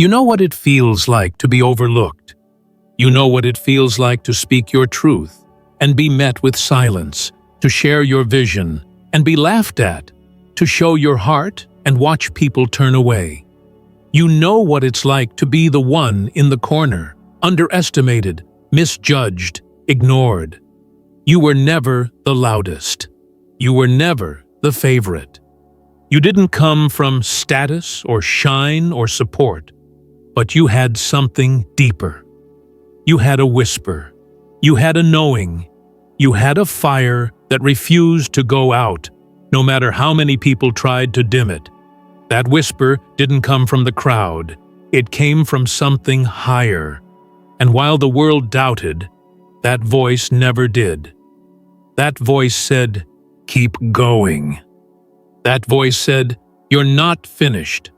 You know what it feels like to be overlooked. You know what it feels like to speak your truth and be met with silence, to share your vision and be laughed at, to show your heart and watch people turn away. You know what it's like to be the one in the corner, underestimated, misjudged, ignored. You were never the loudest. You were never the favorite. You didn't come from status or shine or support, but you had something deeper. You had a whisper. You had a knowing. You had a fire that refused to go out, no matter how many people tried to dim it. That whisper didn't come from the crowd. It came from something higher. And while the world doubted, that voice never did. That voice said, "Keep going." That voice said, "You're not finished."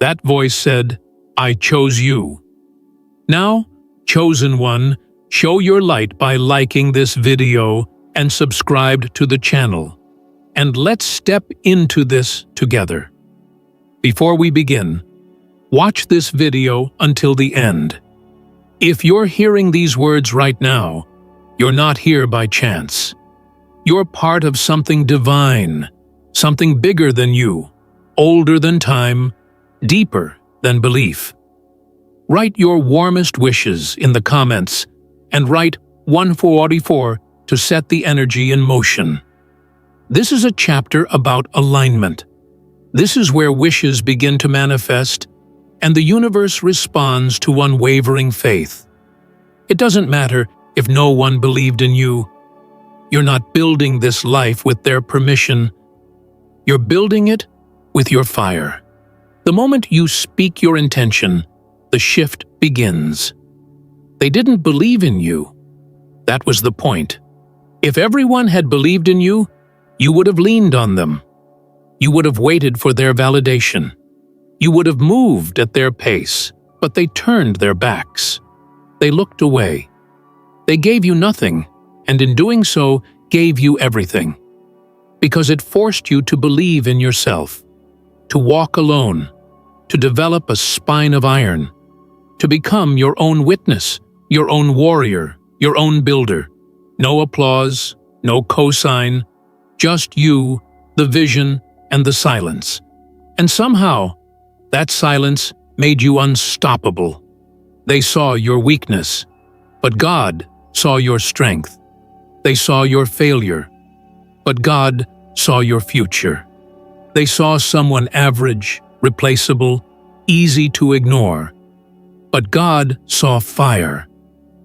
That voice said, "I chose you." Now, chosen one, show your light by liking this video and subscribe to the channel. And let's step into this together. Before we begin, watch this video until the end. If you're hearing these words right now, you're not here by chance. You're part of something divine, something bigger than you, older than time, deeper than belief. Write your warmest wishes in the comments and write 144 to set the energy in motion. This is a chapter about alignment. This is where wishes begin to manifest and the universe responds to unwavering faith. It doesn't matter if no one believed in you. You're not building this life with their permission. You're building it with your fire. The moment you speak your intention, the shift begins. They didn't believe in you. That was the point. If everyone had believed in you, you would have leaned on them. You would have waited for their validation. You would have moved at their pace, but they turned their backs. They looked away. They gave you nothing, and in doing so, gave you everything. Because it forced you to believe in yourself, to walk alone, to develop a spine of iron, to become your own witness, your own warrior, your own builder. No applause, no cosign, just you, the vision, and the silence. And somehow, that silence made you unstoppable. They saw your weakness, but God saw your strength. They saw your failure, but God saw your future. They saw someone average, replaceable, easy to ignore. But God saw fire.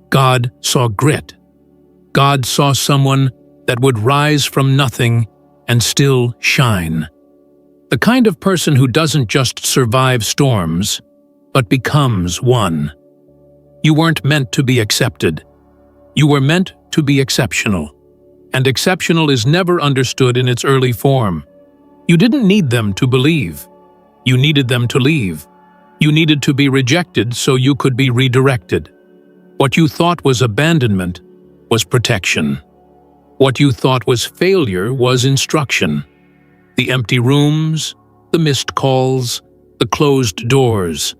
God saw grit. God saw someone that would rise from nothing and still shine. The kind of person who doesn't just survive storms, but becomes one. You weren't meant to be accepted. You were meant to be exceptional. And exceptional is never understood in its early form. You didn't need them to believe. You needed them to leave. You needed to be rejected so you could be redirected. What you thought was abandonment was protection. What you thought was failure was instruction. The empty rooms, the missed calls, the closed doors,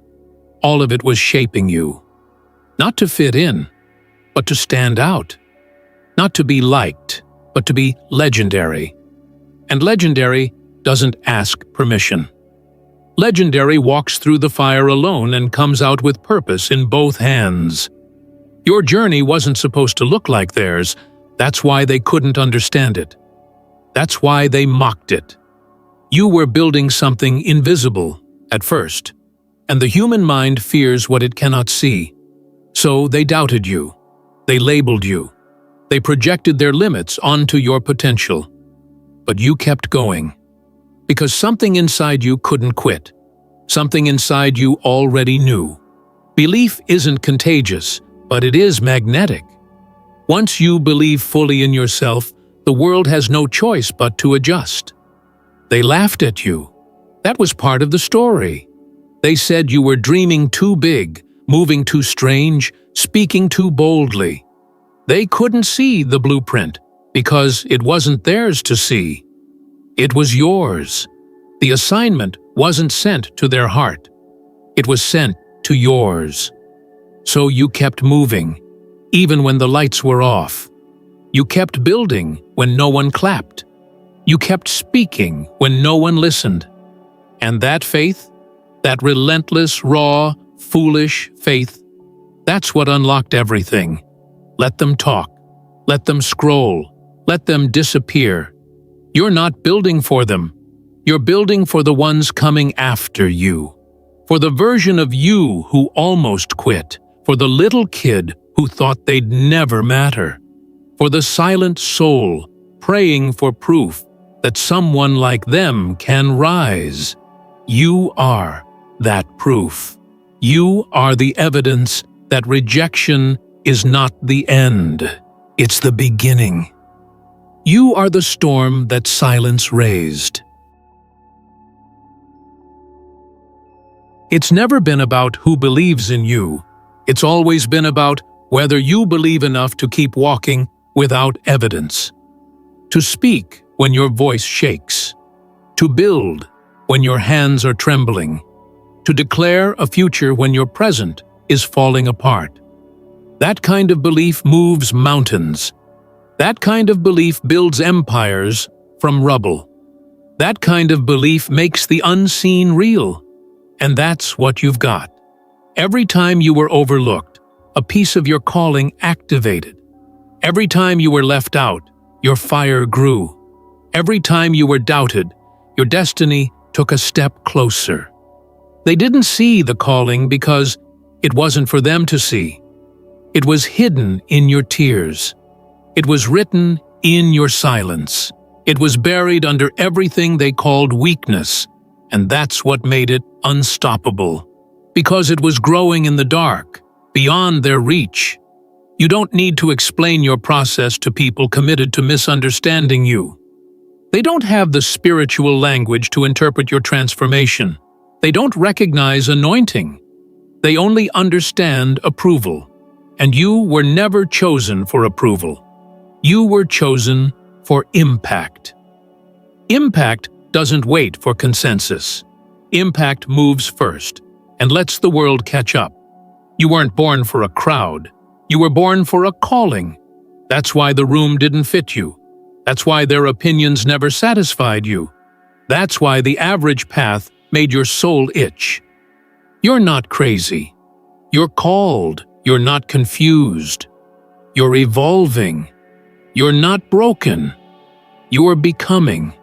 all of it was shaping you. Not to fit in, but to stand out. Not to be liked, but to be legendary. And legendary doesn't ask permission. Legendary walks through the fire alone and comes out with purpose in both hands. Your journey wasn't supposed to look like theirs. That's why they couldn't understand it. That's why they mocked it. You were building something invisible at first, and the human mind fears what it cannot see. So they doubted you. They labeled you. They projected their limits onto your potential. But you kept going. Because something inside you couldn't quit. Something inside you already knew. Belief isn't contagious, but it is magnetic. Once you believe fully in yourself, the world has no choice but to adjust. They laughed at you. That was part of the story. They said you were dreaming too big, moving too strange, speaking too boldly. They couldn't see the blueprint because it wasn't theirs to see. It was yours. The assignment wasn't sent to their heart. It was sent to yours. So you kept moving, even when the lights were off. You kept building when no one clapped. You kept speaking when no one listened. And that faith, that relentless, raw, foolish faith, that's what unlocked everything. Let them talk. Let them scroll. Let them disappear. You're not building for them. You're building for the ones coming after you. For the version of you who almost quit. For the little kid who thought they'd never matter. For the silent soul praying for proof that someone like them can rise. You are that proof. You are the evidence that rejection is not the end. It's the beginning. You are the storm that silence raised. It's never been about who believes in you. It's always been about whether you believe enough to keep walking without evidence. To speak when your voice shakes. To build when your hands are trembling. To declare a future when your present is falling apart. That kind of belief moves mountains. That kind of belief builds empires from rubble. That kind of belief makes the unseen real. And that's what you've got. Every time you were overlooked, a piece of your calling activated. Every time you were left out, your fire grew. Every time you were doubted, your destiny took a step closer. They didn't see the calling because it wasn't for them to see. It was hidden in your tears. It was written in your silence. It was buried under everything they called weakness, and that's what made it unstoppable. Because it was growing in the dark, beyond their reach. You don't need to explain your process to people committed to misunderstanding you. They don't have the spiritual language to interpret your transformation. They don't recognize anointing. They only understand approval. And you were never chosen for approval. You were chosen for impact. Impact doesn't wait for consensus. Impact moves first and lets the world catch up. You weren't born for a crowd. You were born for a calling. That's why the room didn't fit you. That's why their opinions never satisfied you. That's why the average path made your soul itch. You're not crazy. You're called. You're not confused. You're evolving. You're not broken. You're becoming.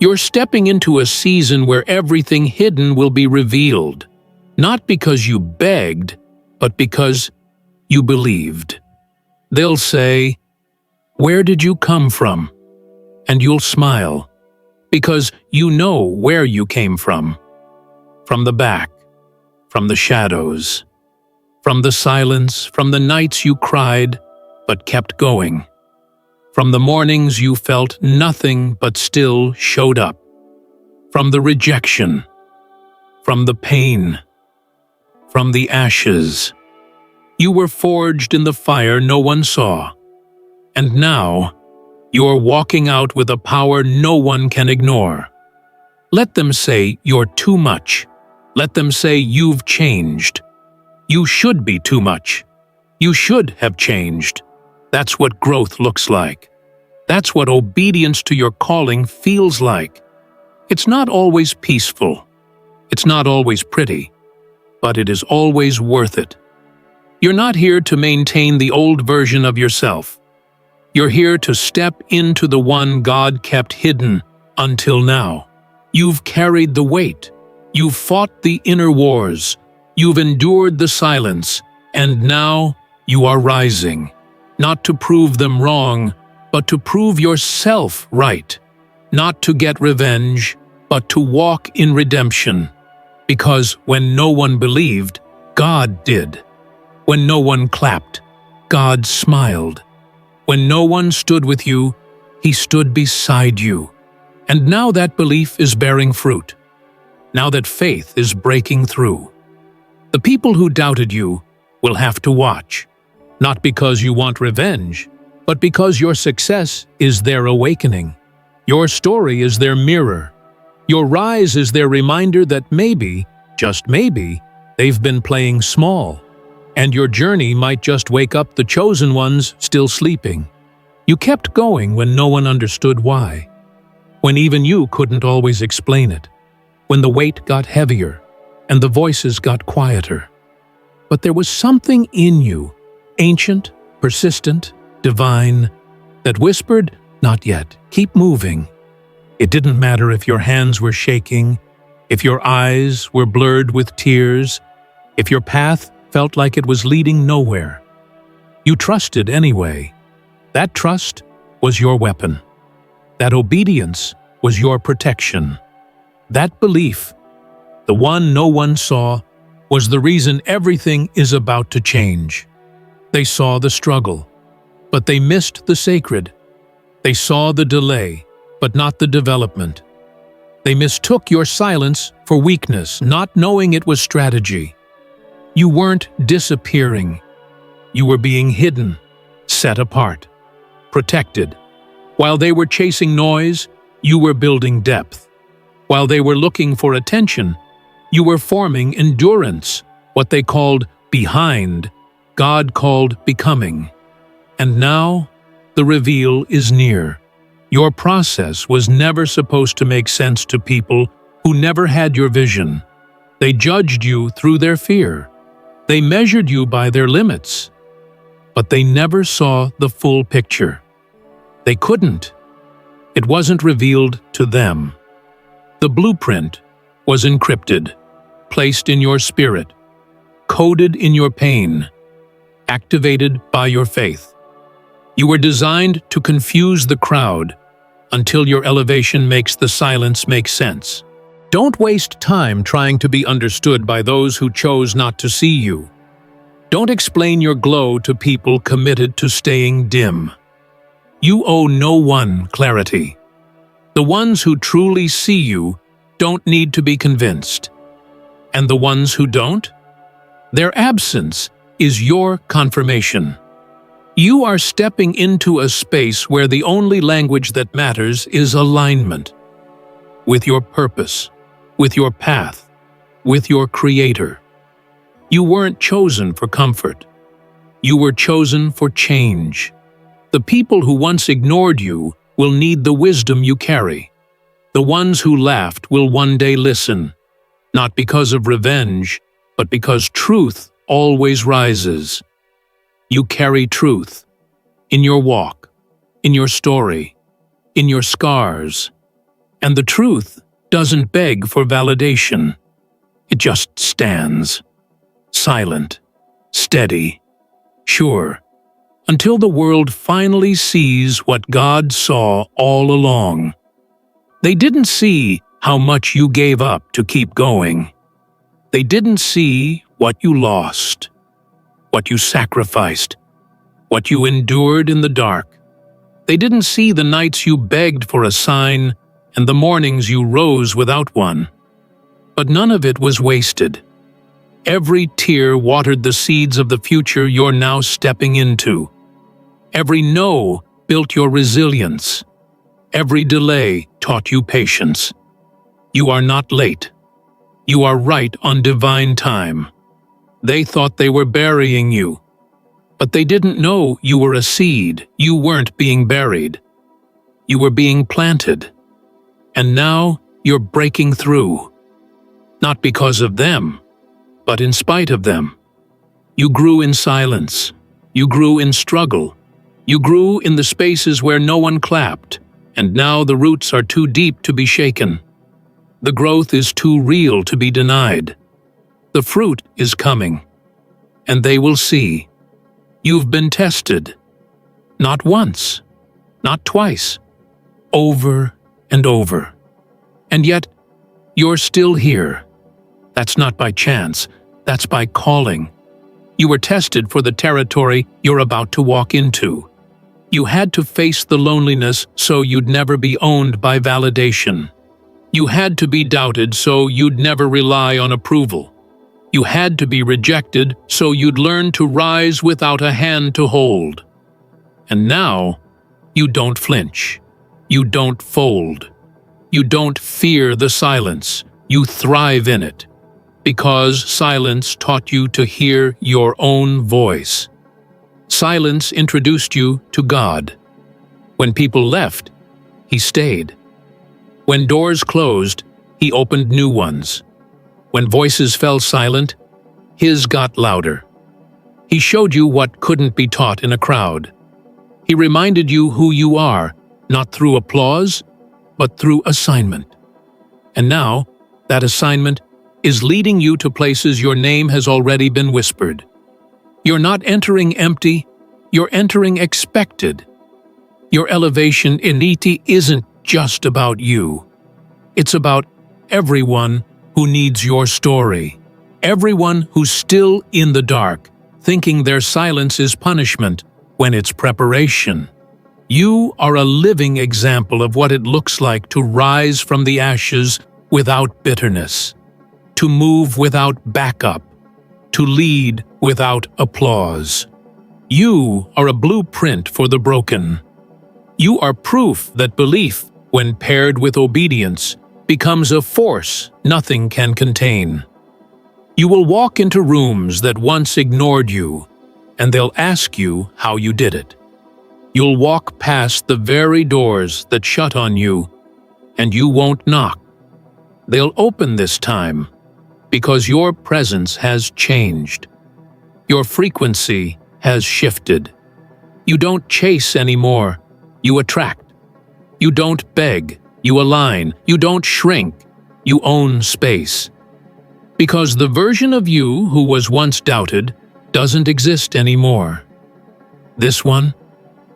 You're stepping into a season where everything hidden will be revealed. Not because you begged, but because you believed. They'll say, "Where did you come from?" And you'll smile, because you know where you came from. From the back, from the shadows, from the silence, from the nights you cried but kept going, from the mornings you felt nothing but still showed up, from the rejection, from the pain, from the ashes. You were forged in the fire no one saw, and now you're walking out with a power no one can ignore. Let them say you're too much. Let them say you've changed. You should be too much. You should have changed. That's what growth looks like. That's what obedience to your calling feels like. It's not always peaceful. It's not always pretty, but it is always worth it. You're not here to maintain the old version of yourself. You're here to step into the one God kept hidden until now. You've carried the weight. You've fought the inner wars. You've endured the silence. And now you are rising. Not to prove them wrong, but to prove yourself right. Not to get revenge, but to walk in redemption. Because when no one believed, God did. When no one clapped, God smiled. When no one stood with you, He stood beside you. And now that belief is bearing fruit. Now that faith is breaking through. The people who doubted you will have to watch. Not because you want revenge, but because your success is their awakening. Your story is their mirror. Your rise is their reminder that maybe, just maybe, They've been playing small, and your journey might just wake up the chosen ones still sleeping. You kept going when no one understood why, when even you couldn't always explain it, when the weight got heavier and the voices got quieter. But there was something in you, ancient, persistent, divine, that whispered, "Not yet, keep moving." It didn't matter if your hands were shaking, if your eyes were blurred with tears, if your path felt like it was leading nowhere. You trusted anyway. That trust was your weapon. That obedience was your protection. That belief, the one no one saw, was the reason everything is about to change. They saw the struggle, but they missed the sacred. They saw the delay, but not the development. They mistook your silence for weakness, not knowing it was strategy. You weren't disappearing. You were being hidden, set apart, protected. While they were chasing noise, you were building depth. While they were looking for attention, you were forming endurance. What they called behind, God called becoming. And now, the reveal is near. Your process was never supposed to make sense to people who never had your vision. They judged you through their fear. They measured you by their limits. But they never saw the full picture. They couldn't. It wasn't revealed to them. The blueprint was encrypted, placed in your spirit, coded in your pain, activated by your faith. You were designed to confuse the crowd until your elevation makes the silence make sense. Don't waste time trying to be understood by those who chose not to see you. Don't explain your glow to people committed to staying dim. You owe no one clarity. The ones who truly see you don't need to be convinced. And the ones who don't? Their absence is your confirmation. You are stepping into a space where the only language that matters is alignment. With your purpose, with your path, with your Creator. You weren't chosen for comfort. You were chosen for change. The people who once ignored you will need the wisdom you carry. The ones who laughed will one day listen, not because of revenge, but because truth always rises. You carry truth in your walk, in your story, in your scars. And the truth doesn't beg for validation. It just stands, silent, steady, sure, until the world finally sees what God saw all along. They didn't see how much you gave up to keep going. They didn't see what you lost, what you sacrificed, what you endured in the dark. They didn't see the nights you begged for a sign and the mornings you rose without one. But none of it was wasted. Every tear watered the seeds of the future you're now stepping into. Every no built your resilience. Every delay taught you patience. You are not late. You are right on divine time. They thought they were burying you, but they didn't know you were a seed. You weren't being buried. You were being planted. And now you're breaking through. Not because of them, but in spite of them. You grew in silence. You grew in struggle. You grew in the spaces where no one clapped, and now the roots are too deep to be shaken. The growth is too real to be denied. The fruit is coming, and they will see. You've been tested. Not once, not twice, over and over. And yet, you're still here. That's not by chance, that's by calling. You were tested for the territory you're about to walk into. You had to face the loneliness so you'd never be owned by validation. You had to be doubted so you'd never rely on approval. You had to be rejected so you'd learn to rise without a hand to hold. And now, you don't flinch. You don't fold. You don't fear the silence. You thrive in it. Because silence taught you to hear your own voice. Silence introduced you to God. When people left, He stayed. When doors closed, He opened new ones. When voices fell silent, His got louder. He showed you what couldn't be taught in a crowd. He reminded you who you are, not through applause, but through assignment. And now, that assignment is leading you to places your name has already been whispered. You're not entering empty, you're entering expected. Your elevation in ET isn't just about you. It's about everyone who needs your story. Everyone who's still in the dark, thinking their silence is punishment when it's preparation. You are a living example of what it looks like to rise from the ashes without bitterness, to move without backup, to lead without applause. You are a blueprint for the broken. You are proof that belief, when paired with obedience, becomes a force nothing can contain. You will walk into rooms that once ignored you, and they'll ask you how you did it. You'll walk past the very doors that shut on you, and you won't knock. They'll open this time, because your presence has changed. Your frequency has shifted. You don't chase anymore, you attract. You don't beg, you align. You don't shrink, you own space. Because the version of you who was once doubted doesn't exist anymore. This one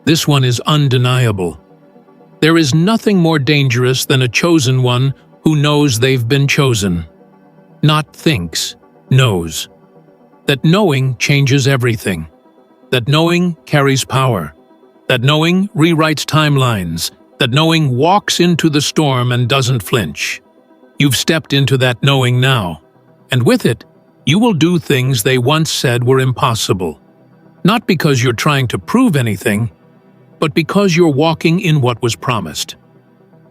is undeniable. There is nothing more dangerous than a chosen one who knows they've been chosen. Not thinks, knows. That knowing changes everything. That knowing carries power. That knowing rewrites timelines. That knowing walks into the storm and doesn't flinch. You've stepped into that knowing now, and with it, you will do things they once said were impossible. Not because you're trying to prove anything, but because you're walking in what was promised.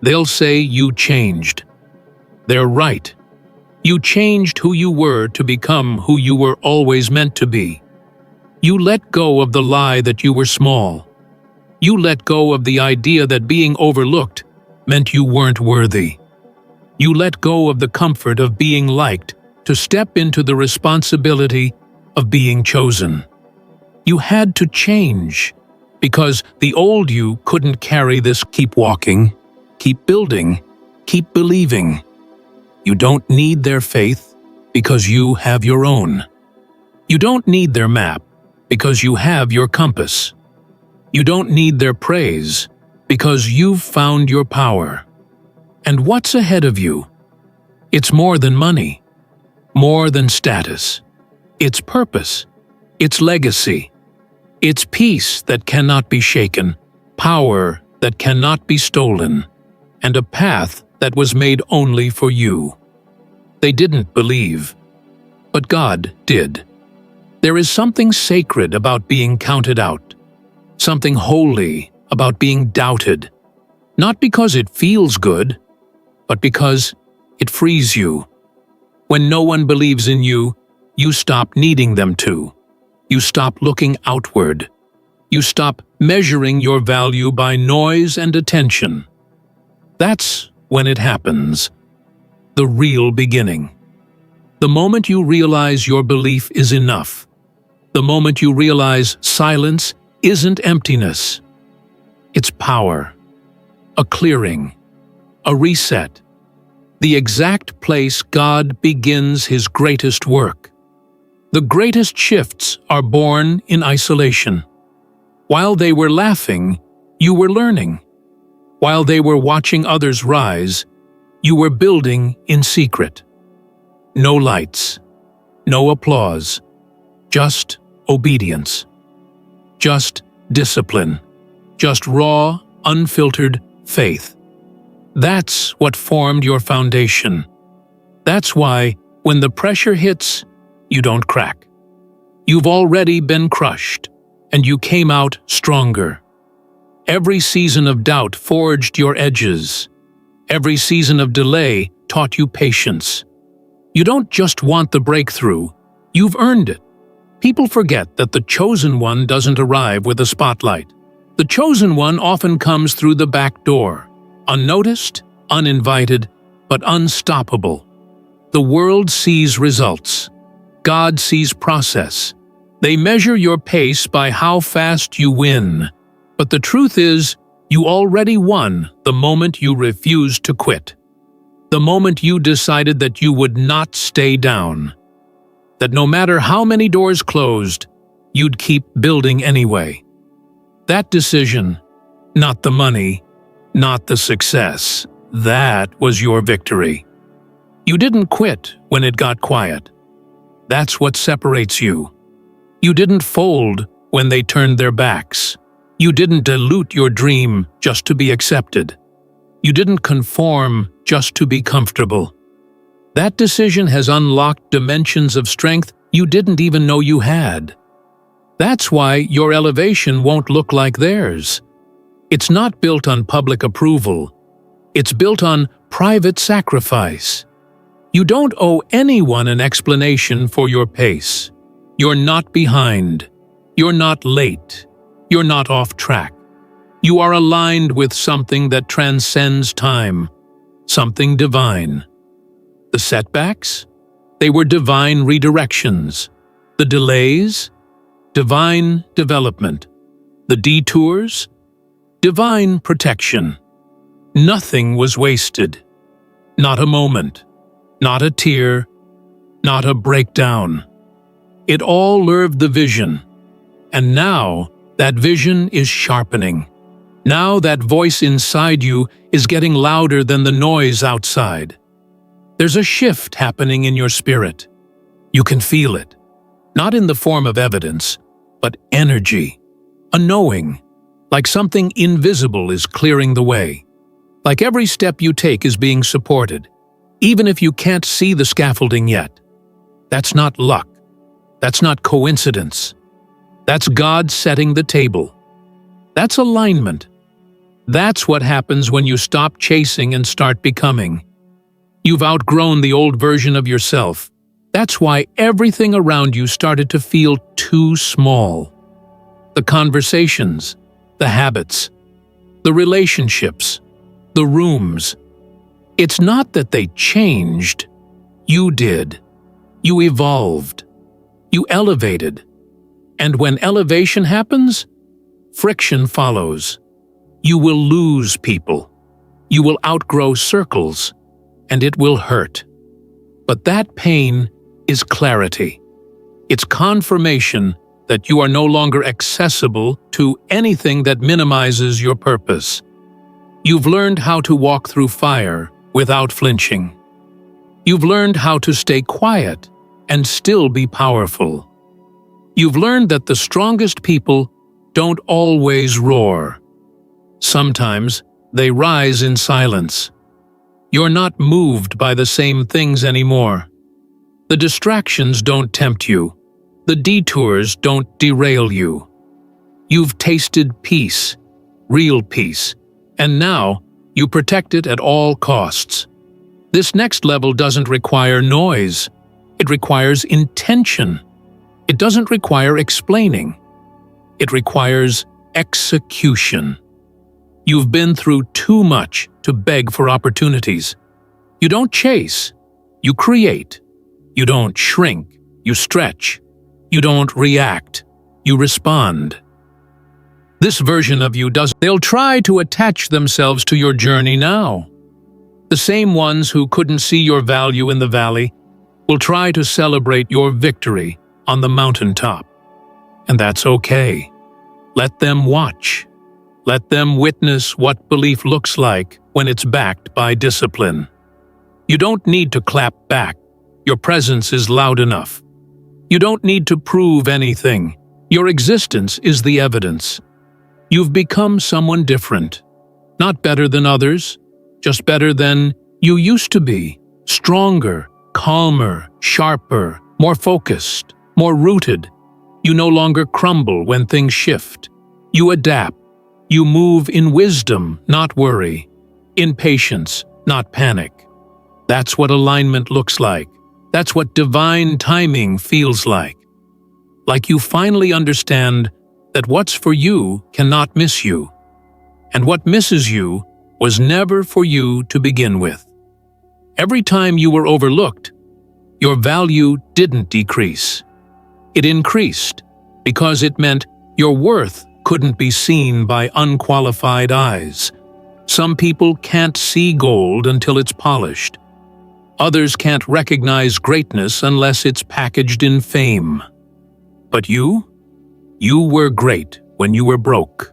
They'll say you changed. They're right. You changed who you were to become who you were always meant to be. You let go of the lie that you were small. You let go of the idea that being overlooked meant you weren't worthy. You let go of the comfort of being liked to step into the responsibility of being chosen. You had to change because the old you couldn't carry this. Keep walking, keep building, keep believing. You don't need their faith because you have your own. You don't need their map because you have your compass. You don't need their praise because you've found your power. And what's ahead of you? It's more than money, more than status. It's purpose, it's legacy. It's peace that cannot be shaken, power that cannot be stolen, and a path that was made only for you. They didn't believe, but God did. There is something sacred about being counted out, something holy about being doubted, not because it feels good, but because it frees you. When no one believes in you, you stop needing them to. You stop looking outward. You stop measuring your value by noise and attention. That's when it happens. The real beginning. The moment you realize your belief is enough. The moment you realize silence isn't emptiness. It's power. A clearing. A reset. The exact place God begins His greatest work. The greatest shifts are born in isolation. While they were laughing, you were learning. While they were watching others rise, you were building in secret. No lights, no applause, just obedience. Just discipline. Just raw, unfiltered faith. That's what formed your foundation. That's why, when the pressure hits, you don't crack. You've already been crushed, and you came out stronger. Every season of doubt forged your edges. Every season of delay taught you patience. You don't just want the breakthrough, you've earned it. People forget that the chosen one doesn't arrive with a spotlight. The chosen one often comes through the back door, unnoticed, uninvited, but unstoppable. The world sees results. God sees process. They measure your pace by how fast you win. But the truth is, you already won the moment you refused to quit. The moment you decided that you would not stay down. That no matter how many doors closed, you'd keep building anyway. That decision, not the money, not the success, that was your victory. You didn't quit when it got quiet. That's what separates you. You didn't fold when they turned their backs. You didn't dilute your dream just to be accepted. You didn't conform just to be comfortable. That decision has unlocked dimensions of strength you didn't even know you had. That's why your elevation won't look like theirs. It's not built on public approval. It's built on private sacrifice. You don't owe anyone an explanation for your pace. You're not behind. You're not late. You're not off track. You are aligned with something that transcends time, something divine. The setbacks? They were divine redirections. The delays? Divine development. The detours? Divine protection. Nothing was wasted. Not a moment. Not a tear. Not a breakdown. It all served the vision. And now, that vision is sharpening. Now that voice inside you is getting louder than the noise outside. There's a shift happening in your spirit. You can feel it. Not in the form of evidence, but energy. A knowing. Like something invisible is clearing the way. Like every step you take is being supported, even if you can't see the scaffolding yet. That's not luck. That's not coincidence. That's God setting the table. That's alignment. That's what happens when you stop chasing and start becoming. You've outgrown the old version of yourself. That's why everything around you started to feel too small. The conversations, the habits, the relationships, the rooms. It's not that they changed. You did. You evolved. You elevated. And when elevation happens, friction follows. You will lose people. You will outgrow circles, and it will hurt. But that pain is clarity. It's confirmation that you are no longer accessible to anything that minimizes your purpose. You've learned how to walk through fire without flinching. You've learned how to stay quiet and still be powerful. You've learned that the strongest people don't always roar. Sometimes they rise in silence. You're not moved by the same things anymore. The distractions don't tempt you. The detours don't derail you. You've tasted peace, real peace, and now you protect it at all costs. This next level doesn't require noise. It requires intention. It doesn't require explaining. It requires execution. You've been through too much to beg for opportunities. You don't chase. You create. You don't shrink. You stretch. You don't react. You respond. This version of you doesn't. They'll try to attach themselves to your journey now. The same ones who couldn't see your value in the valley will try to celebrate your victory on the mountaintop. And that's okay. Let them watch. Let them witness what belief looks like when it's backed by discipline. You don't need to clap back. Your presence is loud enough. You don't need to prove anything. Your existence is the evidence. You've become someone different. Not better than others, just better than you used to be. Stronger, calmer, sharper, more focused, more rooted. You no longer crumble when things shift. You adapt. You move in wisdom, not worry. In patience, not panic. That's what alignment looks like. That's what divine timing feels like. Like you finally understand that what's for you cannot miss you, and what misses you was never for you to begin with. Every time you were overlooked, your value didn't decrease. It increased because it meant your worth couldn't be seen by unqualified eyes. Some people can't see gold until it's polished. Others can't recognize greatness unless it's packaged in fame. But you were great when you were broke.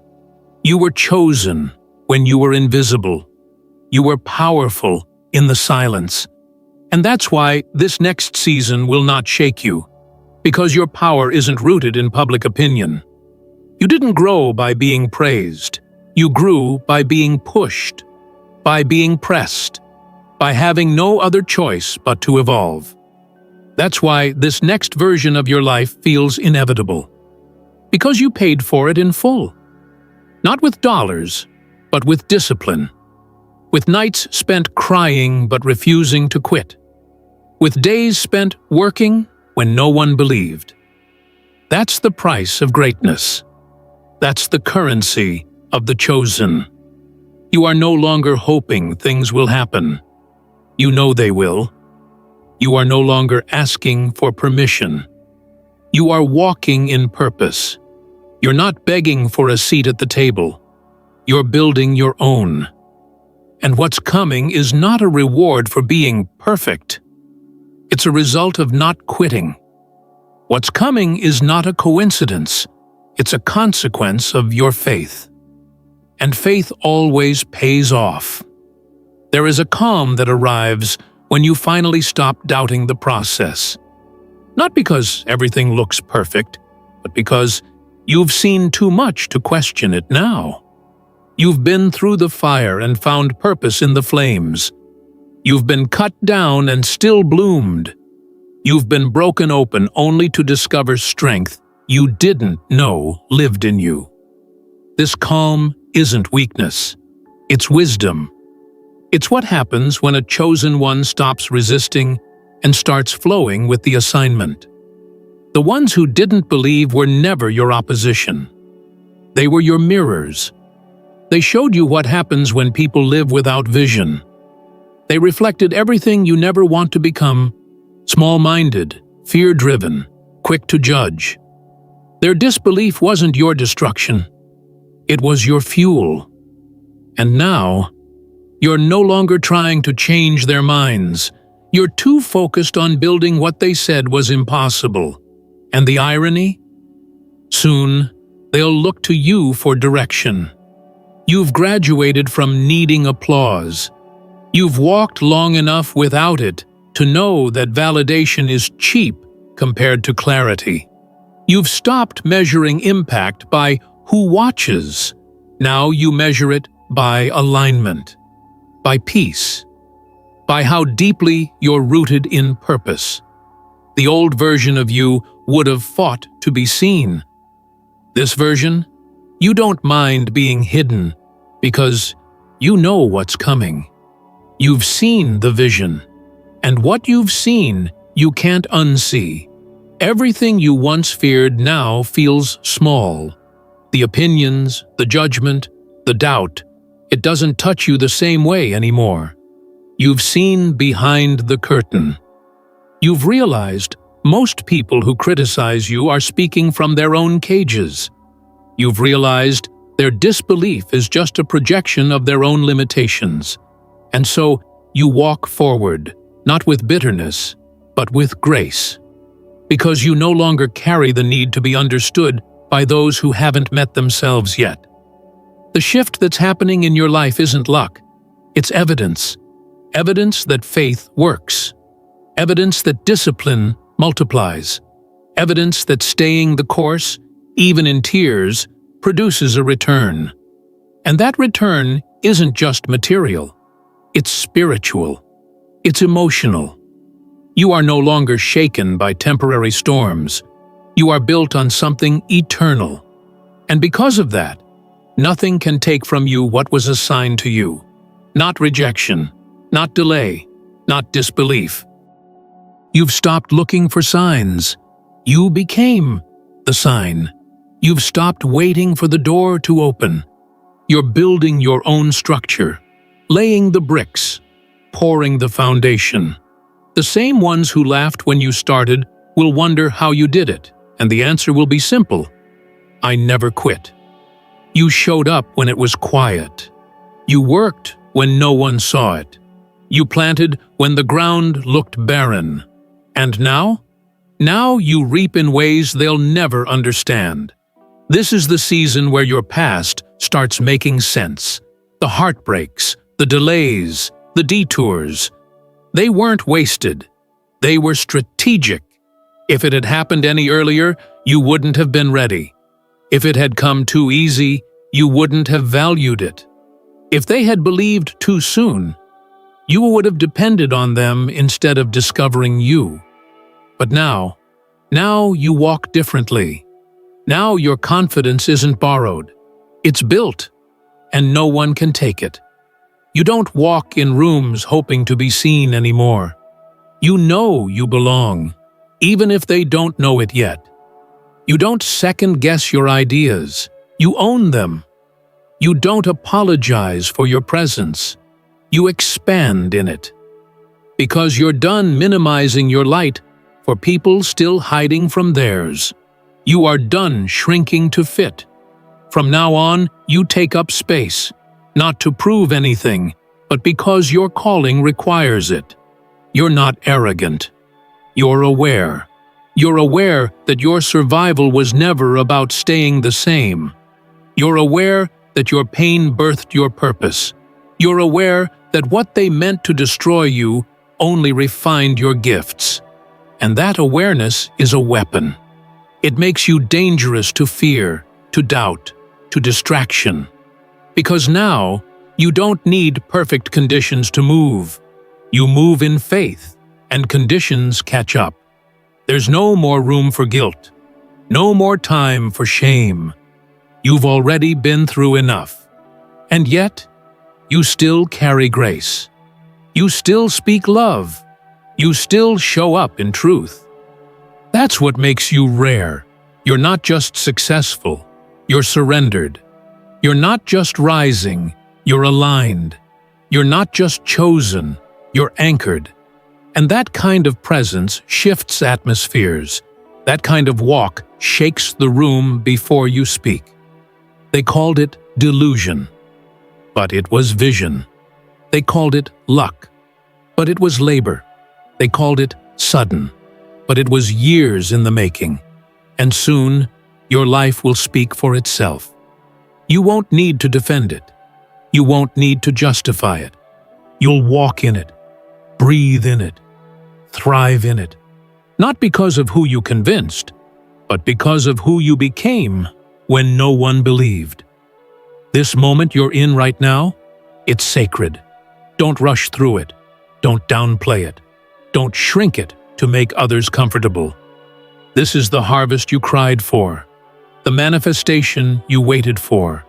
You were chosen when you were invisible. You were powerful in the silence. And that's why this next season will not shake you, because your power isn't rooted in public opinion. You didn't grow by being praised. You grew by being pushed, by being pressed, by having no other choice but to evolve. That's why this next version of your life feels inevitable. Because you paid for it in full. Not with dollars, but with discipline. With nights spent crying but refusing to quit. With days spent working when no one believed. That's the price of greatness. That's the currency of the chosen. You are no longer hoping things will happen. You know they will. You are no longer asking for permission. You are walking in purpose. You're not begging for a seat at the table. You're building your own. And what's coming is not a reward for being perfect. It's a result of not quitting. What's coming is not a coincidence. It's a consequence of your faith. And faith always pays off. There is a calm that arrives when you finally stop doubting the process. Not because everything looks perfect, but because you've seen too much to question it now. You've been through the fire and found purpose in the flames. You've been cut down and still bloomed. You've been broken open only to discover strength you didn't know lived in you. This calm isn't weakness. It's wisdom. It's what happens when a chosen one stops resisting and starts flowing with the assignment. The ones who didn't believe were never your opposition. They were your mirrors. They showed you what happens when people live without vision. They reflected everything you never want to become: small-minded, fear-driven, quick to judge. Their disbelief wasn't your destruction. It was your fuel. And now, you're no longer trying to change their minds. You're too focused on building what they said was impossible. And the irony? Soon, they'll look to you for direction. You've graduated from needing applause. You've walked long enough without it to know that validation is cheap compared to clarity. You've stopped measuring impact by who watches. Now you measure it by alignment, by peace, by how deeply you're rooted in purpose. The old version of you would have fought to be seen. This version, you don't mind being hidden because you know what's coming. You've seen the vision, and what you've seen, you can't unsee. Everything you once feared now feels small. The opinions, the judgment, the doubt, it doesn't touch you the same way anymore. You've seen behind the curtain. You've realized most people who criticize you are speaking from their own cages. You've realized their disbelief is just a projection of their own limitations. And so you walk forward, not with bitterness, but with grace. Because you no longer carry the need to be understood by those who haven't met themselves yet. The shift that's happening in your life isn't luck. It's evidence. Evidence that faith works. Evidence that discipline multiplies. Evidence that staying the course, even in tears, produces a return. And that return isn't just material. It's spiritual. It's emotional. You are no longer shaken by temporary storms. You are built on something eternal. And because of that, nothing can take from you what was assigned to you. Not rejection, not delay, not disbelief. You've stopped looking for signs. You became the sign. You've stopped waiting for the door to open. You're building your own structure, laying the bricks, pouring the foundation. The same ones who laughed when you started will wonder how you did it, and the answer will be simple. I never quit. You showed up when it was quiet. You worked when no one saw it. You planted when the ground looked barren. And now? Now you reap in ways they'll never understand. This is the season where your past starts making sense. The heartbreaks, the delays, the detours. They weren't wasted. They were strategic. If it had happened any earlier, you wouldn't have been ready. If it had come too easy, you wouldn't have valued it. If they had believed too soon, you would have depended on them instead of discovering you. But now you walk differently. Now your confidence isn't borrowed. It's built, and no one can take it. You don't walk in rooms hoping to be seen anymore. You know you belong, even if they don't know it yet. You don't second-guess your ideas. You own them. You don't apologize for your presence. You expand in it. Because you're done minimizing your light for people still hiding from theirs. You are done shrinking to fit. From now on, you take up space, not to prove anything, but because your calling requires it. You're not arrogant. You're aware. You're aware that your survival was never about staying the same. You're aware that your pain birthed your purpose. You're aware that what they meant to destroy you only refined your gifts. And that awareness is a weapon. It makes you dangerous to fear, to doubt, to distraction. Because now, you don't need perfect conditions to move. You move in faith, and conditions catch up. There's no more room for guilt. No more time for shame. You've already been through enough. And yet, you still carry grace. You still speak love. You still show up in truth. That's what makes you rare. You're not just successful. You're surrendered. You're not just rising. You're aligned. You're not just chosen. You're anchored. And that kind of presence shifts atmospheres. That kind of walk shakes the room before you speak. They called it delusion, but it was vision. They called it luck, but it was labor. They called it sudden, but it was years in the making. And soon, your life will speak for itself. You won't need to defend it. You won't need to justify it. You'll walk in it, breathe in it, thrive in it. Not because of who you convinced, but because of who you became when no one believed. This moment you're in right now, it's sacred. Don't rush through it. Don't downplay it. Don't shrink it to make others comfortable. This is the harvest you cried for, the manifestation you waited for,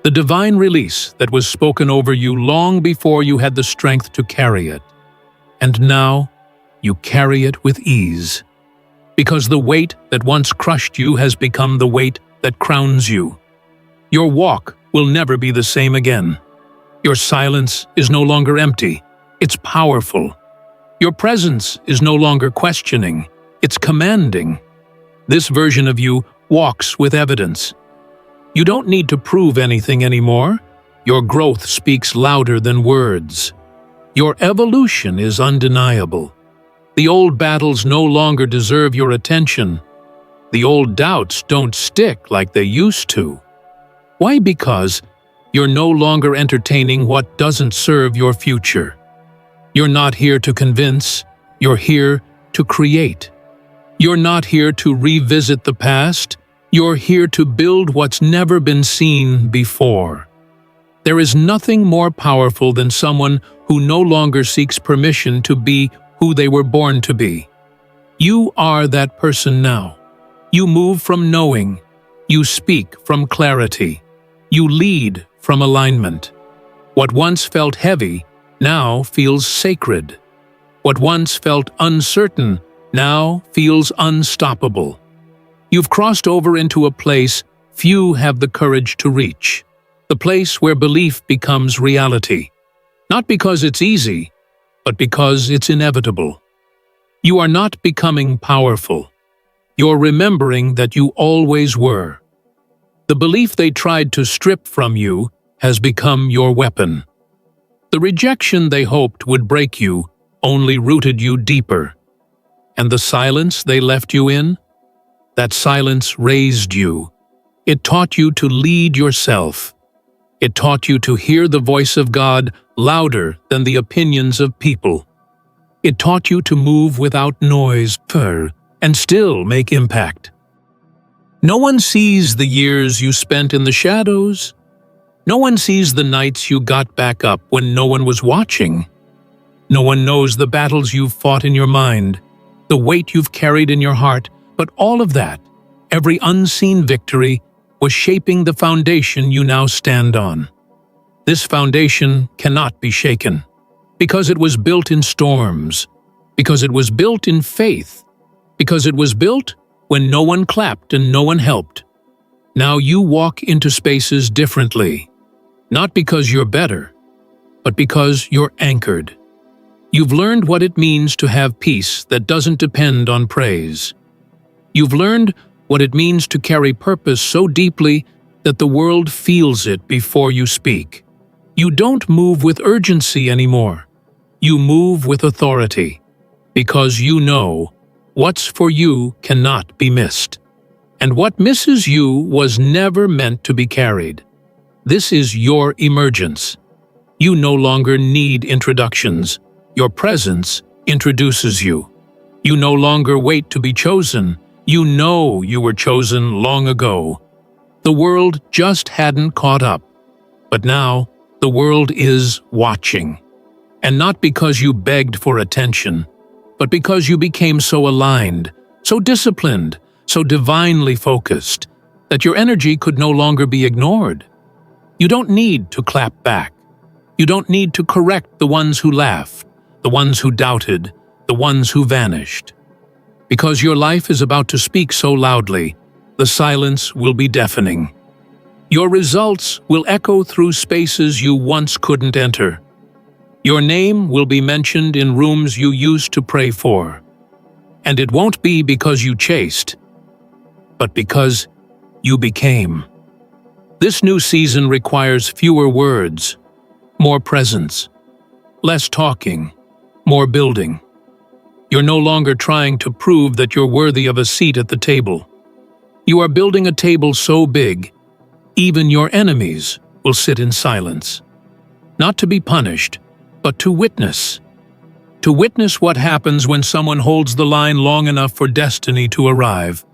the divine release that was spoken over you long before you had the strength to carry it. And now, you carry it with ease. Because the weight that once crushed you has become the weight that crowns you. Your walk will never be the same again. Your silence is no longer empty. It's powerful. Your presence is no longer questioning. It's commanding. This version of you walks with evidence. You don't need to prove anything anymore. Your growth speaks louder than words. Your evolution is undeniable. The old battles no longer deserve your attention. The old doubts don't stick like they used to. Why? Because you're no longer entertaining what doesn't serve your future. You're not here to convince, you're here to create. You're not here to revisit the past, you're here to build what's never been seen before. There is nothing more powerful than someone who no longer seeks permission to be who they were born to be. You are that person now. You move from knowing. You speak from clarity. You lead from alignment. What once felt heavy now feels sacred. What once felt uncertain now feels unstoppable. You've crossed over into a place few have the courage to reach, the place where belief becomes reality. Not because it's easy, but because it's inevitable. You are not becoming powerful. You're remembering that you always were. The belief they tried to strip from you has become your weapon. The rejection they hoped would break you only rooted you deeper. And the silence they left you in? That silence raised you. It taught you to lead yourself. It taught you to hear the voice of God louder than the opinions of people. It taught you to move without noise, and still make impact. No one sees the years you spent in the shadows. No one sees the nights you got back up when no one was watching. No one knows the battles you've fought in your mind, the weight you've carried in your heart, but all of that, every unseen victory, was shaping the foundation you now stand on. This foundation cannot be shaken, because it was built in storms, because it was built in faith, because it was built when no one clapped and no one helped. Now you walk into spaces differently, not because you're better, but because you're anchored. You've learned what it means to have peace that doesn't depend on praise. You've learned what it means to carry purpose so deeply that the world feels it before you speak. You don't move with urgency anymore. You move with authority, because you know what's for you cannot be missed. And what misses you was never meant to be carried. This is your emergence. You no longer need introductions. Your presence introduces you. You no longer wait to be chosen. You know you were chosen long ago. The world just hadn't caught up. But now, the world is watching. And not because you begged for attention, but because you became so aligned, so disciplined, so divinely focused, that your energy could no longer be ignored. You don't need to clap back. You don't need to correct the ones who laughed, the ones who doubted, the ones who vanished. Because your life is about to speak so loudly, the silence will be deafening. Your results will echo through spaces you once couldn't enter. Your name will be mentioned in rooms you used to pray for. And it won't be because you chased, but because you became. This new season requires fewer words, more presence, less talking, more building. You're no longer trying to prove that you're worthy of a seat at the table. You are building a table so big, even your enemies will sit in silence. Not to be punished, but to witness. To witness what happens when someone holds the line long enough for destiny to arrive.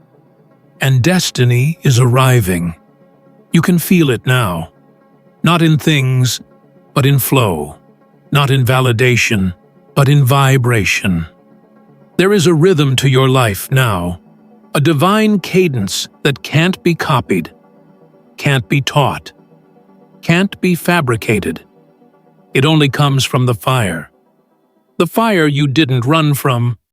And destiny is arriving. You can feel it now. Not in things, but in flow. Not in validation, but in vibration. There is a rhythm to your life now, a divine cadence that can't be copied, can't be taught, can't be fabricated. It only comes from the fire you didn't run from,